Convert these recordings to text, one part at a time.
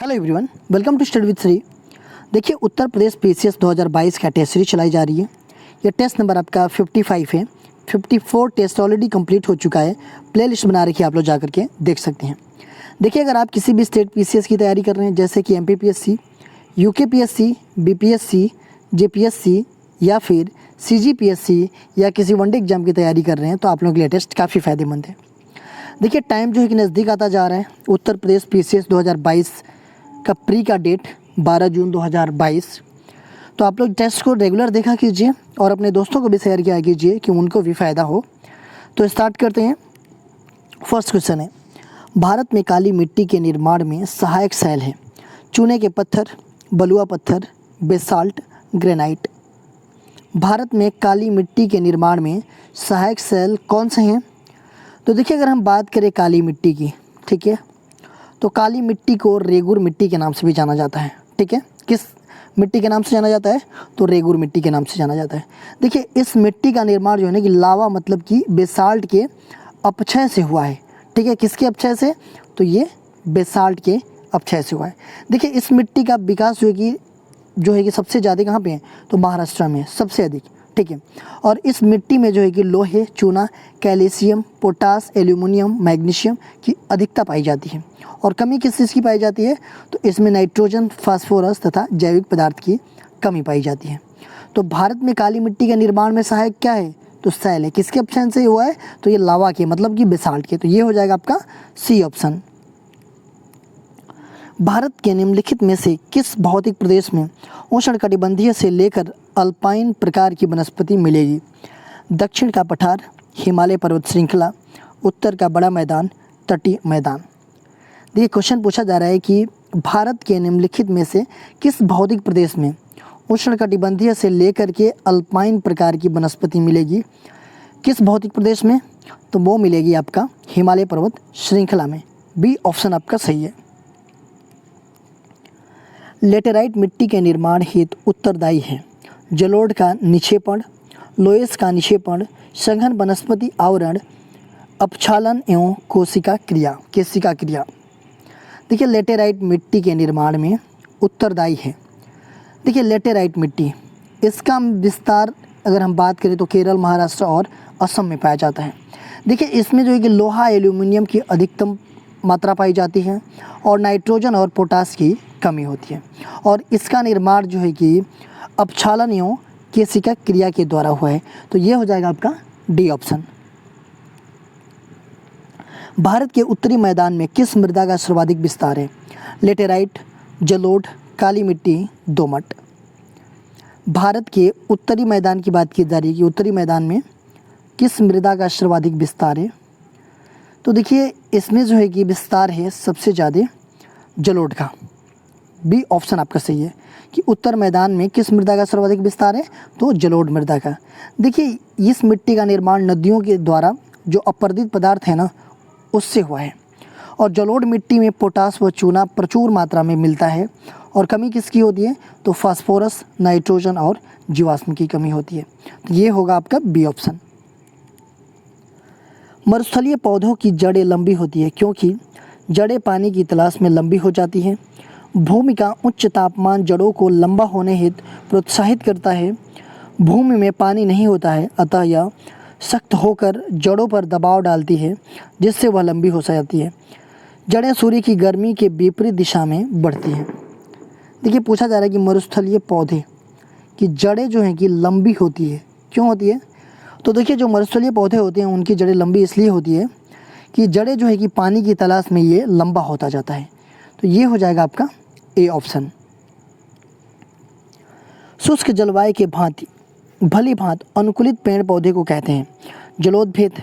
Hello everyone, welcome to study with Shri. देखिए, उत्तर प्रदेश PCS 2022 का test series चलाई जा रही है। ये टेस्ट नंबर आपका 55 है। 54 टेस्ट ऑलरेडी कंप्लीट हो चुका है। प्ले लिस्ट बना रखी है, आप लोग जा करके देख सकते हैं। देखिए, अगर आप किसी भी स्टेट पीसीएस की तैयारी कर रहे हैं, जैसे कि एमपीपीएससी, यूकेपीएससी, बीपीएससी, जेपीएससी या फिर सीजीपीएससी या किसी वनडे एग्जाम की तैयारी कर रहे हैं, तो आप लोगों के लिए टेस्ट काफ़ी फ़ायदेमंद है। देखिए, टाइम जो है कि नज़दीक आता जा रहा है। उत्तर प्रदेश पीसीएस 2022 का प्री का डेट 12 जून 2022। तो आप लोग टेस्ट को रेगुलर देखा कीजिए और अपने दोस्तों को भी शेयर किया कीजिए कि उनको भी फ़ायदा हो। तो स्टार्ट करते हैं। फर्स्ट क्वेश्चन है, भारत में काली मिट्टी के निर्माण में सहायक शैल है। चूने के पत्थर, बलुआ पत्थर, बेसाल्ट, ग्रेनाइट। भारत में काली मिट्टी के निर्माण में सहायक शैल कौन से हैं? तो देखिए, अगर हम बात करें काली मिट्टी की, ठीक है, तो काली मिट्टी को रेगुर मिट्टी के नाम से भी जाना जाता है। ठीक है, किस मिट्टी के नाम से जाना जाता है? तो रेगुर मिट्टी के नाम से जाना जाता है। देखिए, इस मिट्टी का निर्माण जो है ना कि लावा मतलब कि बेसाल्ट के अपक्षय से हुआ है। ठीक है, किसके अपक्षय से? तो ये बेसाल्ट के अपक्षय से हुआ है। देखिए, इस मिट्टी का विकास जो है कि सबसे ज़्यादा कहाँ पे है? तो महाराष्ट्र में सबसे अधिक। ठीक है, और इस मिट्टी में जो है कि लोहे, चूना, कैल्शियम, पोटास, एल्यूमिनियम, मैग्नीशियम की अधिकता पाई जाती है। और कमी किस चीज़ की पाई जाती है? तो इसमें नाइट्रोजन, फास्फोरस तथा जैविक पदार्थ की कमी पाई जाती है। तो भारत में काली मिट्टी के निर्माण में सहायक क्या है? तो शैल है। किसके ऑप्शन से हुआ है? तो ये लावा के मतलब कि बेसाल्ट के। तो ये हो जाएगा आपका सी ऑप्शन। भारत के निम्नलिखित में से किस भौतिक प्रदेश में उष्णकटिबंधीय से लेकर अल्पाइन प्रकार की वनस्पति मिलेगी? दक्षिण का पठार, हिमालय पर्वत श्रृंखला, उत्तर का बड़ा मैदान, तटीय मैदान। देखिए, क्वेश्चन पूछा जा रहा है कि भारत के निम्नलिखित में से किस भौतिक प्रदेश में उष्णकटिबंधीय से लेकर के अल्पाइन प्रकार की वनस्पति मिलेगी? किस भौतिक प्रदेश में? तो वो मिलेगी आपका हिमालय पर्वत श्रृंखला में। बी ऑप्शन आपका सही है। लेटेराइट मिट्टी के निर्माण हेतु उत्तरदायी है जलोढ़ का निक्षेपण, लोएस का निक्षेपण, सघन वनस्पति आवरण, अपक्षालन एवं कोशिका क्रिया। देखिए, लेटेराइट मिट्टी के निर्माण में उत्तरदायी है। देखिए, लेटेराइट मिट्टी, इसका विस्तार अगर हम बात करें तो केरल, महाराष्ट्र और असम में पाया जाता है। देखिए, इसमें जो है कि लोहा, एल्यूमिनियम की अधिकतम मात्रा पाई जाती है और नाइट्रोजन और पोटास की कमी होती है। और इसका निर्माण जो है कि अपक्षालन एवं कोशिका क्रिया के द्वारा हुआ है। तो ये हो जाएगा आपका डी ऑप्शन। भारत के उत्तरी मैदान में किस मृदा का सर्वाधिक विस्तार है? लेटेराइट, जलोढ़, काली मिट्टी, दोमट। भारत के उत्तरी मैदान की बात की जा रही है कि उत्तरी मैदान में किस मृदा का सर्वाधिक विस्तार है? तो देखिए, इसमें जो है कि विस्तार है सबसे ज़्यादा जलोढ़ का। बी ऑप्शन आपका सही है कि उत्तर मैदान में किस मृदा का सर्वाधिक विस्तार है? तो जलोढ़ मृदा का। देखिए, इस मिट्टी का निर्माण नदियों के द्वारा जो अपरदित पदार्थ है ना, उससे हुआ है। और जलोढ़ मिट्टी में पोटास व चूना प्रचुर मात्रा में मिलता है। और कमी किसकी होती है? तो फास्फोरस, नाइट्रोजन और जीवाश्म की कमी होती है। तो ये होगा आपका बी ऑप्शन। मरुस्थलीय पौधों की जड़ें लंबी होती है क्योंकि जड़ें पानी की तलाश में लंबी हो जाती हैं। भूमि का उच्च तापमान जड़ों को लंबा होने हेतु प्रोत्साहित करता है। भूमि में पानी नहीं होता है, अतः यह सख्त होकर जड़ों पर दबाव डालती है, जिससे वह लंबी हो जाती है। जड़ें सूर्य की गर्मी के विपरीत दिशा में बढ़ती हैं। देखिए, पूछा जा रहा है कि मरुस्थलीय पौधे की जड़ें जो हैं कि लंबी होती है, क्यों होती है? तो देखिए, जो मरुस्थलीय पौधे होते हैं उनकी जड़ें लंबी इसलिए होती है कि जड़ें जो है कि पानी की तलाश में ये लंबा होता जाता है। तो ये हो जाएगा आपका ए ऑप्शन। शुष्क जलवायु के भली भांति अनुकूलित पेड़ पौधे को कहते हैं? जलोदभिद,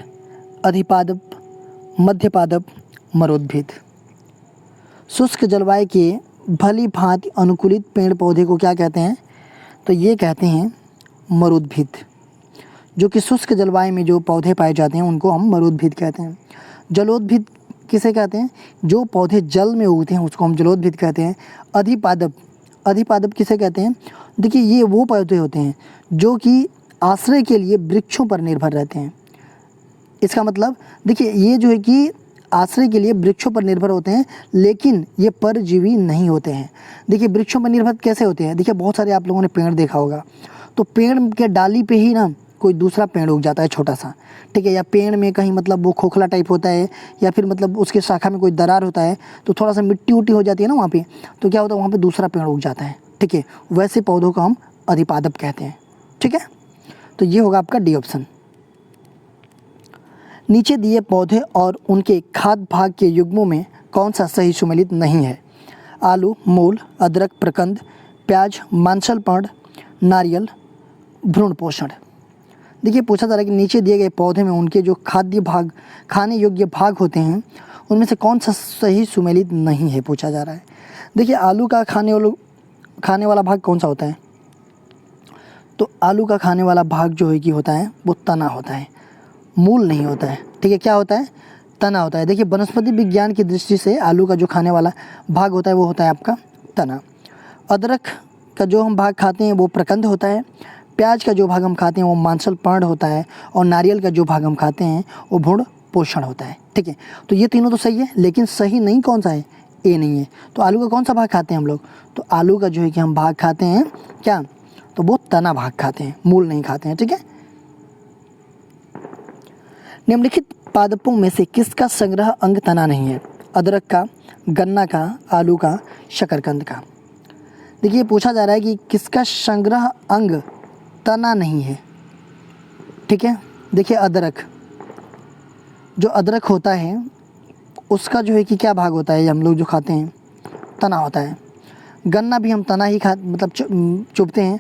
अधिपादप, मध्यपादप, मरोदभिद। शुष्क जलवायु के भली भांति अनुकूलित पेड़ पौधे को क्या कहते हैं? तो ये कहते हैं मरोदभिद। जो कि शुष्क जलवायु में जो पौधे पाए जाते हैं उनको हम मरोदभिद कहते हैं। जलोदभिद किसे कहते हैं? जो पौधे जल में उगते हैं उसको हम जलोदभिद कहते हैं। अधिपादप किसे कहते हैं? देखिए, ये वो पौधे होते हैं जो कि आश्रय के लिए वृक्षों पर निर्भर रहते हैं। इसका मतलब देखिए, ये जो है कि आश्रय के लिए वृक्षों पर निर्भर होते हैं, लेकिन ये परजीवी नहीं होते हैं। देखिए वृक्षों पर निर्भर कैसे होते हैं, देखिए बहुत सारे आप लोगों ने पेड़ देखा होगा, तो पेड़ के डाली पे ही ना कोई दूसरा पेड़ उग जाता है छोटा सा, ठीक है, या पेड़ में कहीं मतलब वो खोखला टाइप होता है, या फिर मतलब उसके शाखा में कोई दरार होता है, तो थोड़ा सा मिट्टी उट्टी हो जाती है ना वहाँ पे, तो क्या होता है वहाँ पे दूसरा पेड़ उग जाता है, ठीक है, वैसे पौधों को हम अधिपादप कहते हैं, ठीक है। तो ये होगा आपका डी ऑप्शन। नीचे दिए पौधे और उनके खाद्य भाग के युग्मों में कौन सा सही सुमेलित नहीं है? आलू, मूल, अदरक, प्रकंद, प्याज, मांसल पर्ण, नारियल, भ्रूण पोषण। देखिए पूछा जा रहा है कि नीचे दिए गए पौधे में उनके जो खाद्य भाग, खाने योग्य भाग होते हैं, उनमें से कौन सा सही सुमेलित नहीं है, पूछा जा रहा है। देखिए आलू का खाने वाला भाग कौन सा होता है? तो आलू का खाने वाला भाग जो है कि होता है वो तना होता है, मूल नहीं होता है, ठीक है, क्या होता है? तना होता है। देखिए वनस्पति विज्ञान की दृष्टि से आलू का जो खाने वाला भाग होता है वो होता है आपका तना। अदरक का जो हम भाग खाते हैं वो प्रकंद होता है, प्याज का जो भाग हम खाते हैं वो मांसल पर्ण होता है, और नारियल का जो भाग हम खाते हैं वो भ्रूण पोषण होता है, ठीक है। तो ये तीनों तो सही है, लेकिन सही नहीं कौन सा है? ए नहीं है। तो आलू का कौन सा भाग खाते हैं हम लोग? तो आलू का जो है कि हम भाग खाते हैं क्या? तो वो तना भाग खाते हैं, मूल नहीं खाते हैं, ठीक है। निम्नलिखित पादपों में से किसका संग्रह अंग तना नहीं है? अदरक का, गन्ना का, आलू का, शकरकंद का। देखिए पूछा जा रहा है कि किसका संग्रह अंग तना नहीं है, ठीक है। देखिए अदरक, जो अदरक होता है उसका जो है कि क्या भाग होता है, हम लोग जो खाते हैं तना होता है। गन्ना भी हम तना ही चुभते हैं।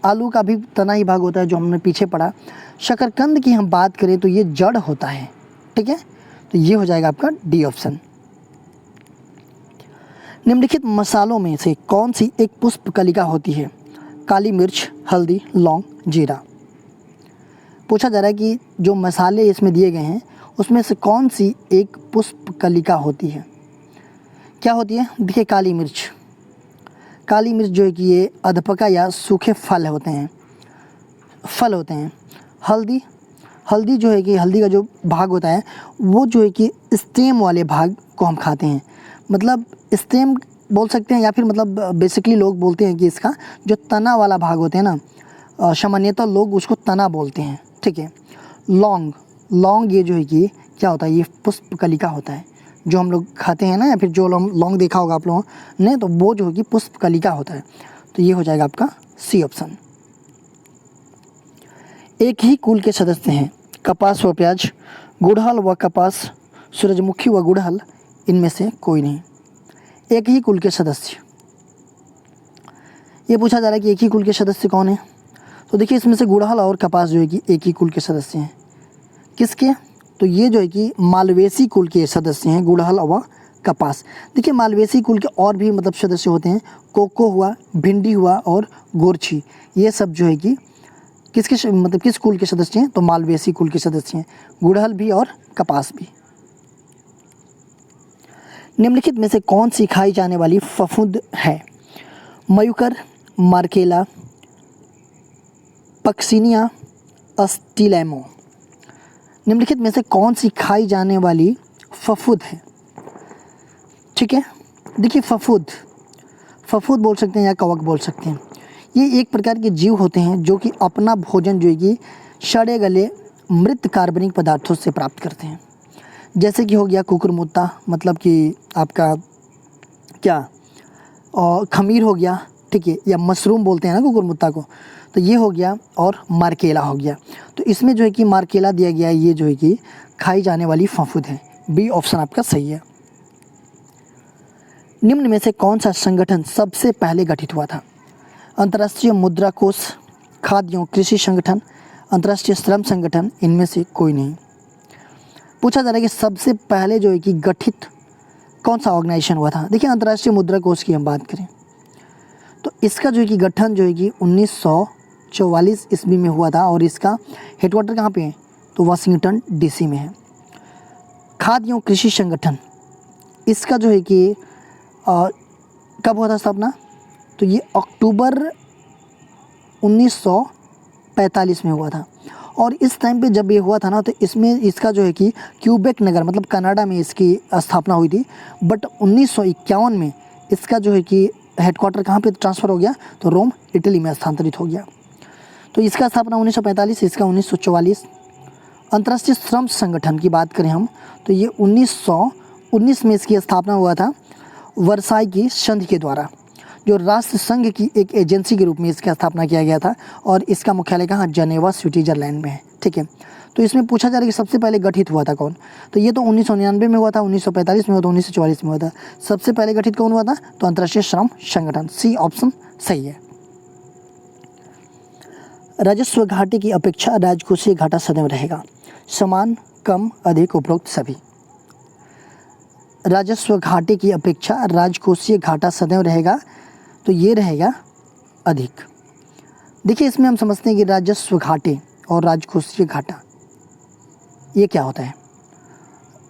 आलू का भी तना ही भाग होता है जो हमने पीछे पढ़ा। शकरकंद की हम बात करें तो ये जड़ होता है, ठीक है। तो ये हो जाएगा आपका डी ऑप्शन। निम्नलिखित मसालों में से कौन सी एक पुष्प कलिका होती है? काली मिर्च, हल्दी, लौंग, जीरा। पूछा जा रहा है कि जो मसाले इसमें दिए गए हैं उसमें से कौन सी एक पुष्प कलिका होती है? क्या होती है? देखिए काली मिर्च, काली मिर्च जो है कि ये अधपका या सूखे फल होते हैं, फल होते हैं। हल्दी, हल्दी जो है कि हल्दी का जो भाग होता है वो जो है कि स्टेम वाले भाग को हम खाते हैं, मतलब स्टेम बोल सकते हैं, या फिर मतलब बेसिकली लोग बोलते हैं कि इसका जो तना वाला भाग होते हैं ना, सामान्यतः लोग उसको तना बोलते हैं, ठीक है। लौंग, लौंग ये जो है कि क्या होता है? ये पुष्प कलिका होता है जो हम लोग खाते हैं ना, या फिर जो लौंग देखा होगा आप लोगों ने, तो वो जो है कि पुष्प कलिका होता है। तो ये हो जाएगा आपका सी ऑप्शन। एक ही कुल के सदस्य हैं कपास व प्याज, गुड़हल व कपास, सूरजमुखी व गुड़हल, इनमें से कोई नहीं। एक ही कुल के सदस्य, ये पूछा जा रहा है कि एक ही कुल के सदस्य कौन है? तो देखिए इसमें से गुड़हल और कपास जो है कि एक ही कुल के सदस्य हैं। किसके? तो ये जो है कि मालवेसी कुल के सदस्य हैं, गुड़हल व कपास। देखिए मालवेसी कुल के और भी मतलब सदस्य होते हैं, कोको हुआ, भिंडी हुआ और गोरछी, ये सब जो है कि किसके मतलब किस कुल के सदस्य हैं? तो मालवेसी कुल के सदस्य हैं, गुड़हल भी और कपास भी। निम्नलिखित में से कौन सी खाई जाने वाली फफूंद है? मयूकर, मार्केला, पक्सिनिया, अस्टिलैमो। निम्नलिखित में से कौन सी खाई जाने वाली फफूंद है? ठीक है, देखिए फफूंद बोल सकते हैं या कवक बोल सकते हैं। ये एक प्रकार के जीव होते हैं जो कि अपना भोजन जो है कि सड़े गले मृत कार्बनिक पदार्थों से प्राप्त करते हैं। जैसे कि हो गया कुकुरमुत्ता, मतलब कि आपका क्या और खमीर हो गया, ठीक है, या मशरूम बोलते हैं ना कुकुरमुत्ता को, तो ये हो गया, और मार्केला हो गया। तो इसमें जो है कि मार्केला दिया गया है, ये जो है कि खाई जाने वाली फफूंद है। बी ऑप्शन आपका सही है। निम्न में से कौन सा संगठन सबसे पहले गठित हुआ था? अंतर्राष्ट्रीय मुद्रा कोष, खाद्य एवं कृषि संगठन, अंतर्राष्ट्रीय श्रम संगठन, इनमें से कोई नहीं। पूछा जा रहा है कि सबसे पहले जो है कि गठित कौन सा ऑर्गेनाइजेशन हुआ था? देखिए अंतर्राष्ट्रीय मुद्रा कोष की हम बात करें तो इसका जो है कि गठन जो है कि 1944 ईस्वी में हुआ था, और इसका हेडक्वार्टर कहाँ पे है? तो वाशिंगटन डीसी में है। खाद्य एवं कृषि संगठन, इसका जो है कि कब हुआ था स्थापना? तो ये अक्टूबर 1945 में हुआ था, और इस टाइम पे जब ये हुआ था ना तो इसमें इसका जो है कि क्यूबेक नगर मतलब कनाडा में इसकी स्थापना हुई थी। बट 1951 में इसका जो है कि हेडक्वार्टर कहाँ पे ट्रांसफ़र हो गया, तो रोम इटली में स्थानांतरित हो गया। तो इसका स्थापना 1945, इसका 1944। अंतर्राष्ट्रीय श्रम संगठन की बात करें हम तो ये 1919 में इसकी स्थापना हुआ था वर्साई की संधि के द्वारा, जो राष्ट्र संघ की एक एजेंसी के रूप में इसकी स्थापना किया गया था। और इसका मुख्यालय कहाँ, जनेवा स्विट्जरलैंड में है। ठीक है, तो इसमें पूछा जा रहा है कि सबसे पहले गठित हुआ था कौन, तो ये तो 1999 में हुआ था, 1945 में हुआ था, 1944 में हुआ था। सबसे पहले गठित कौन हुआ था, तो अंतर्राष्ट्रीय श्रम संगठन। सी ऑप्शन सही है। राजस्व घाटे की अपेक्षा राजकोषीय घाटा सदैव रहेगा, समान, कम, अधिक, उपरोक्त सभी। राजस्व घाटे की अपेक्षा राजकोषीय घाटा सदैव रहेगा, तो ये रहेगा अधिक। देखिए इसमें हम समझते हैं कि राजस्व घाटे और राजकोषीय घाटा ये क्या होता है।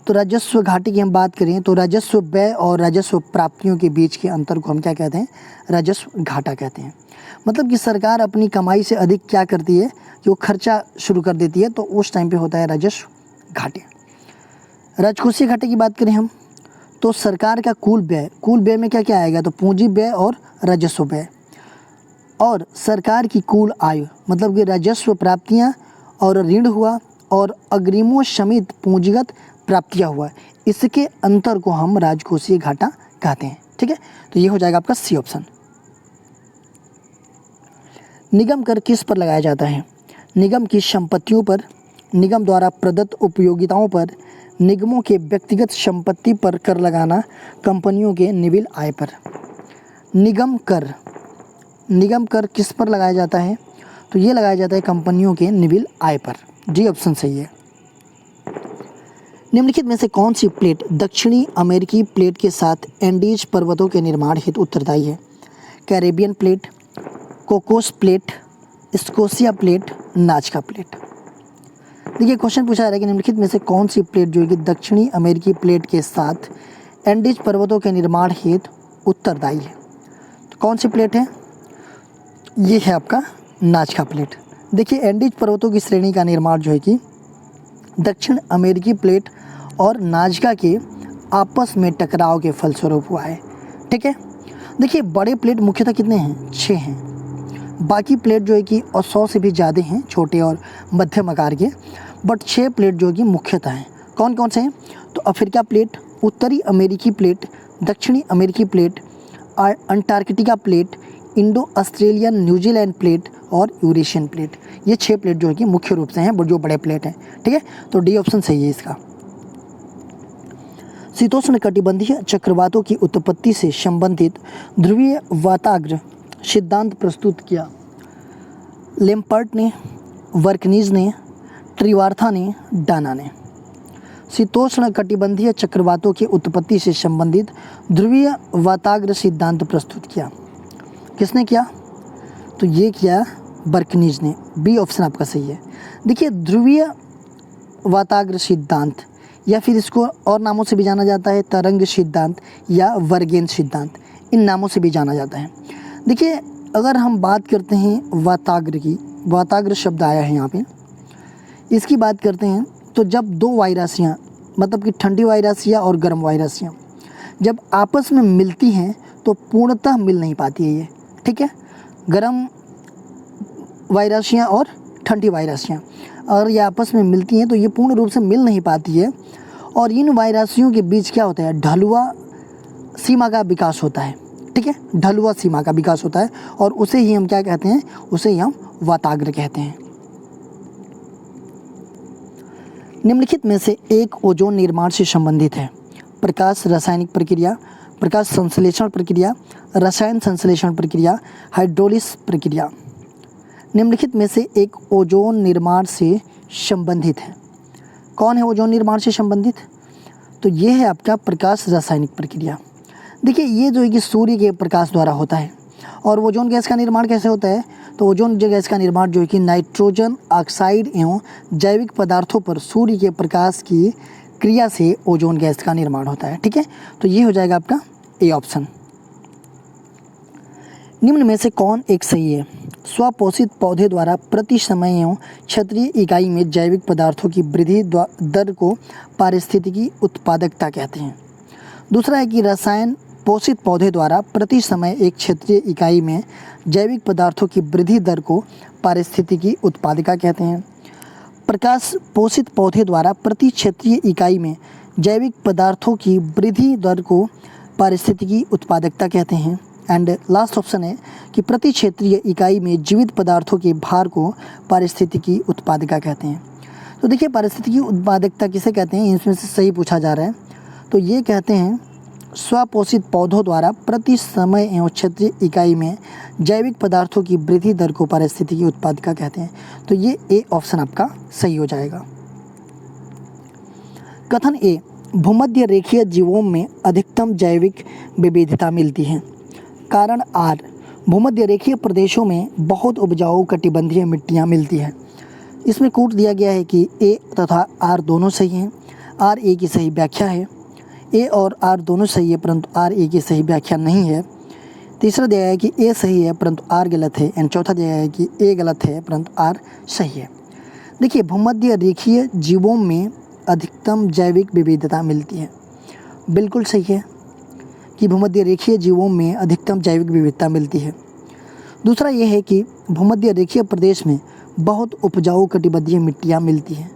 तो राजस्व घाटे की हम बात करें तो राजस्व व्यय और राजस्व प्राप्तियों के बीच के अंतर को हम क्या कहते हैं, राजस्व घाटा कहते हैं। मतलब कि सरकार अपनी कमाई से अधिक क्या करती है कि वो खर्चा शुरू कर देती है, तो उस टाइम पे होता है राजस्व घाटे। राजकोषीय घाटे की बात करें हम तो सरकार का कुल व्यय में क्या क्या आएगा, तो पूंजी व्यय और राजस्व व्यय, और सरकार की कुल आय मतलब कि राजस्व प्राप्तियां और ऋण हुआ और अग्रिमों समेत पूंजीगत प्राप्तियां हुआ, इसके अंतर को हम राजकोषीय घाटा कहते हैं। ठीक है, तो ये हो जाएगा आपका सी ऑप्शन। निगम कर किस पर लगाया जाता है, निगम की संपत्तियों पर, निगम द्वारा प्रदत्त उपयोगिताओं पर, निगमों के व्यक्तिगत संपत्ति पर कर लगाना, कंपनियों के निविल आय पर। निगम कर किस पर लगाया जाता है, तो ये लगाया जाता है कंपनियों के निविल आय पर। डी ऑप्शन सही है। निम्नलिखित में से कौन सी प्लेट दक्षिणी अमेरिकी प्लेट के साथ एंडीज पर्वतों के निर्माण हेतु उत्तरदायी है, Caribbean plate, Cocos plate, Scotia plate, नाजका plate. देखिए क्वेश्चन पूछा जा रहा है कि निम्नलिखित में से कौन सी प्लेट जो है कि दक्षिणी अमेरिकी प्लेट के साथ एंडीज पर्वतों के निर्माण हेतु उत्तरदायी है। तो कौन सी प्लेट है, ये है आपका नाजका प्लेट। देखिए एंडीज पर्वतों की श्रेणी का निर्माण जो है कि दक्षिण अमेरिकी प्लेट और नाजका के आपस में टकराव के फलस्वरूप हुआ है। ठीक है, देखिए बड़े प्लेट मुख्यतः कितने हैं, 6 हैं। बाकी प्लेट जो है कि 100 से भी ज़्यादा हैं, छोटे और मध्यम आकार के, बट 6 प्लेट जो है कि मुख्यतः हैं। कौन कौन से हैं, तो अफ्रीका प्लेट, उत्तरी अमेरिकी प्लेट, दक्षिणी अमेरिकी plate, Antarctica plate, Indo Australian New Zealand plate और यूरेशियन प्लेट। ये 6 प्लेट जो है कि मुख्य रूप से हैं, जो बड़े प्लेट हैं। ठीक है, तो डी ऑप्शन सही है इसका। शीतोष्ण कटिबंधीय चक्रवातों की उत्पत्ति से संबंधित ध्रुवीय वाताग्र सिद्धांत प्रस्तुत किया, लेम्पर्ट ने, वर्कनीज ने, ट्रिवार्था ने, डाना ने। शीतोष्ण कटिबंधीय चक्रवातों की उत्पत्ति से संबंधित ध्रुवीय वाताग्र सिद्धांत प्रस्तुत किया, किसने किया, तो ये किया बर्कनीज ने। बी ऑप्शन आपका सही है। देखिए ध्रुवीय वाताग्र सिद्धांत या फिर इसको और नामों से भी जाना जाता है, तरंग सिद्धांत या वर्गेन सिद्धांत, इन नामों से भी जाना जाता है। देखिए अगर हम बात करते हैं वाताग्र की, वाताग्र शब्द आया है यहाँ पे, इसकी बात करते हैं तो जब दो वायरासियाँ मतलब कि ठंडी वायरासियाँ और गर्म वायरासियाँ जब आपस में मिलती हैं तो पूर्णतः मिल नहीं पाती है ये। ठीक है, गर्म वायरासियाँ और ठंडी वायरासियाँ और ये आपस में मिलती हैं तो ये पूर्ण रूप से मिल नहीं पाती है, और इन वायरासियों के बीच क्या होता है, ढलुआ सीमा का विकास होता है। ठीक है, ढलुआ सीमा का विकास होता है और उसे ही हम क्या कहते हैं, उसे ही हम वाताग्र कहते हैं। निम्नलिखित में से एक ओजोन निर्माण से संबंधित है, प्रकाश रासायनिक प्रक्रिया, प्रकाश संश्लेषण प्रक्रिया, रसायन संश्लेषण प्रक्रिया, हाइड्रोलिस प्रक्रिया। निम्नलिखित में से एक ओजोन निर्माण से संबंधित है। कौन है ओजोन निर्माण से संबंधित, तो ये है आपका प्रकाश रासायनिक प्रक्रिया। देखिए ये जो है कि सूर्य के प्रकाश द्वारा होता है, और ओजोन गैस का निर्माण कैसे होता है, तो ओजोन गैस का निर्माण जो है कि नाइट्रोजन ऑक्साइड एवं जैविक पदार्थों पर सूर्य के प्रकाश की क्रिया से ओजोन गैस का निर्माण होता है। ठीक है, तो ये हो जाएगा आपका ए ऑप्शन। निम्न में से कौन एक सही है, स्वपोषित पौधे द्वारा प्रति समय एवं क्षेत्रीय इकाई में जैविक पदार्थों की वृद्धि दर को पारिस्थितिकी उत्पादकता कहते हैं। दूसरा है कि रसायन पोषित पौधे द्वारा प्रति समय एक क्षेत्रीय इकाई में जैविक पदार्थों की वृद्धि दर को पारिस्थितिकी उत्पादकता कहते हैं। प्रकाश पोषित पौधे द्वारा प्रति क्षेत्रीय इकाई में जैविक पदार्थों की वृद्धि दर को पारिस्थितिकी उत्पादकता कहते हैं। एंड लास्ट ऑप्शन है कि प्रति क्षेत्रीय इकाई में जीवित पदार्थों के भार को पारिस्थितिकी उत्पादकता कहते हैं। तो देखिए पारिस्थितिकी उत्पादकता किसे कहते हैं, इसमें से सही पूछा जा रहा है। तो ये कहते हैं स्वपोषित पौधों द्वारा प्रति समय एवं क्षेत्रीय इकाई में जैविक पदार्थों की वृद्धि दर को पारिस्थितिकी उत्पादकता कहते हैं। तो ये ए ऑप्शन आपका सही हो जाएगा। कथन ए, भूमध्य रेखीय जीवों में अधिकतम जैविक विविधता मिलती है। कारण आर, भूमध्य रेखीय प्रदेशों में बहुत उपजाऊ कटिबंधीय मिट्टियाँ मिलती हैं। इसमें कूट दिया गया है कि ए तथा आर दोनों सही हैं। आर ए की सही व्याख्या है। ए और आर दोनों सही है परंतु आर ए की सही व्याख्या नहीं है। तीसरा दिया है कि ए सही है परंतु आर गलत है। एंड चौथा दिया है कि ए गलत है परंतु आर सही है। देखिए भूमध्य रेखीय जीवों में अधिकतम जैविक विविधता मिलती है, बिल्कुल सही है कि भूमध्य रेखीय जीवों में अधिकतम जैविक विविधता मिलती है। दूसरा ये है कि भूमध्य रेखीय प्रदेश में बहुत उपजाऊ कटिबंधीय मिट्टियाँ मिलती हैं।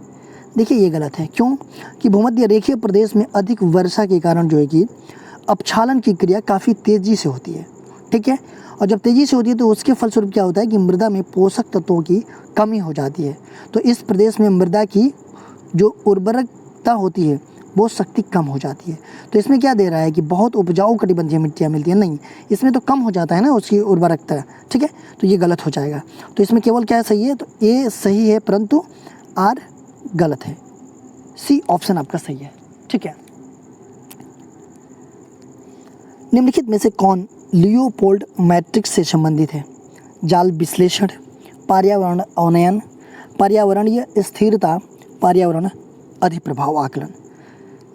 देखिए ये गलत है। क्यों? कि भूमध्य रेखीय प्रदेश में अधिक वर्षा के कारण जो है कि अपक्षालन की क्रिया काफ़ी तेज़ी से होती है, ठीक है। और जब तेज़ी से होती है तो उसके फलस्वरूप क्या होता है कि मृदा में पोषक तत्वों की कमी हो जाती है। तो इस प्रदेश में मृदा की जो उर्वरकता होती है वो शक्ति कम हो जाती है। तो इसमें क्या दे रहा है कि बहुत उपजाऊ कटिबंधीय मिट्टियाँ मिलती हैं, नहीं, इसमें तो कम हो जाता है ना उसकी उर्वरकता, ठीक है। तो ये गलत हो जाएगा। तो इसमें केवल क्या सही है, तो ए सही है परंतु आर गलत है। सी ऑप्शन आपका सही है, ठीक है। निम्नलिखित में से कौन लियोपोल्ड मैट्रिक्स से संबंधित है? जाल विश्लेषण, पर्यावरण अवनयन, पर्यावरणीय स्थिरता, पर्यावरण अधिप्रभाव आकलन।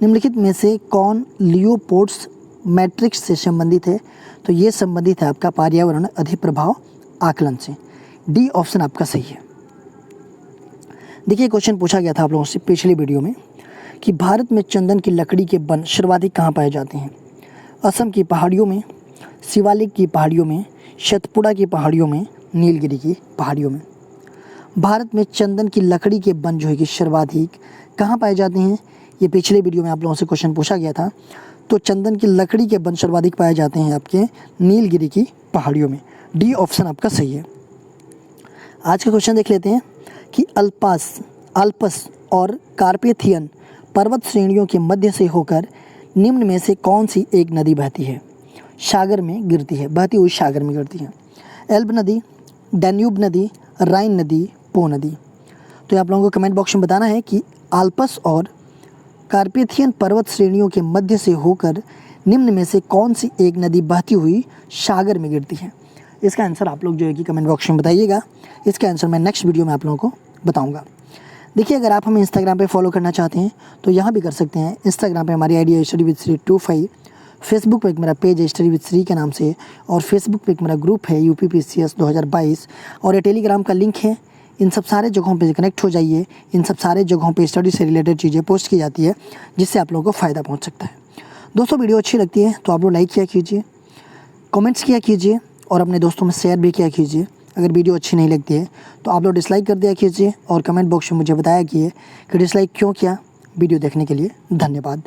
निम्नलिखित में से कौन लियोपोल्ड्स मैट्रिक्स से संबंधित है? तो ये संबंधित है आपका पर्यावरण अधिप्रभाव आकलन से। डी ऑप्शन आपका सही है। देखिए क्वेश्चन पूछा गया था आप लोगों से पिछली वीडियो में कि भारत में चंदन की लकड़ी के वन सर्वाधिक कहाँ पाए जाते हैं? असम की पहाड़ियों में, शिवालिक की पहाड़ियों में, सतपुड़ा की पहाड़ियों में, नीलगिरी की पहाड़ियों में। भारत में चंदन की लकड़ी के वन जो है कि सर्वाधिक कहाँ पाए जाते हैं? ये पिछले वीडियो में आप लोगों से क्वेश्चन पूछा गया था। तो चंदन की लकड़ी के वन सर्वाधिक पाए जाते हैं आपके नीलगिरी की पहाड़ियों में। डी ऑप्शन आपका सही है। आज का क्वेश्चन देख लेते हैं कि अल्पस और कार्पेथियन पर्वत श्रेणियों के मध्य से होकर निम्न में से कौन सी एक नदी बहती है? सागर में गिरती है, बहती हुई सागर में गिरती है। एल्ब नदी, डैन्यूब नदी, राइन नदी, पो नदी। तो आप लोगों को कमेंट बॉक्स में बताना है कि अल्पस और कार्पेथियन पर्वत श्रेणियों के मध्य से होकर निम्न में से कौन सी एक नदी बहती हुई सागर में गिरती है। इसका आंसर आप लोग जो है कि कमेंट बॉक्स में बताइएगा। इसका आंसर मैं नेक्स्ट वीडियो में आप लोगों को बताऊंगा। देखिए अगर आप हमें इंस्टाग्राम पे फॉलो करना चाहते हैं तो यहाँ भी कर सकते हैं। इंस्टाग्राम पे हमारी आईडी है स्टडी विद श्री 25। फेसबुक पे एक मेरा पेज है स्टडी विद श्री के नाम से, और फेसबुक पे एक मेरा ग्रुप है UPPCS 2022, और ये टेलीग्राम का लिंक है। इन सब सारे जगहों पे कनेक्ट हो जाइए। इन सब सारे जगहों पे स्टडी से रिलेटेड चीज़ें पोस्ट की जाती है जिससे आप लोगों को फ़ायदा पहुंच सकता है। दोस्तों वीडियो अच्छी लगती है तो आप लोग लाइक किया कीजिए, कमेंट्स किया कीजिए और अपने दोस्तों में शेयर भी किया कीजिए। अगर वीडियो अच्छी नहीं लगती है तो आप लोग डिसलाइक कर दिया कीजिए और कमेंट बॉक्स में मुझे बताया कीजिए कि डिसलाइक क्यों किया। वीडियो देखने के लिए धन्यवाद।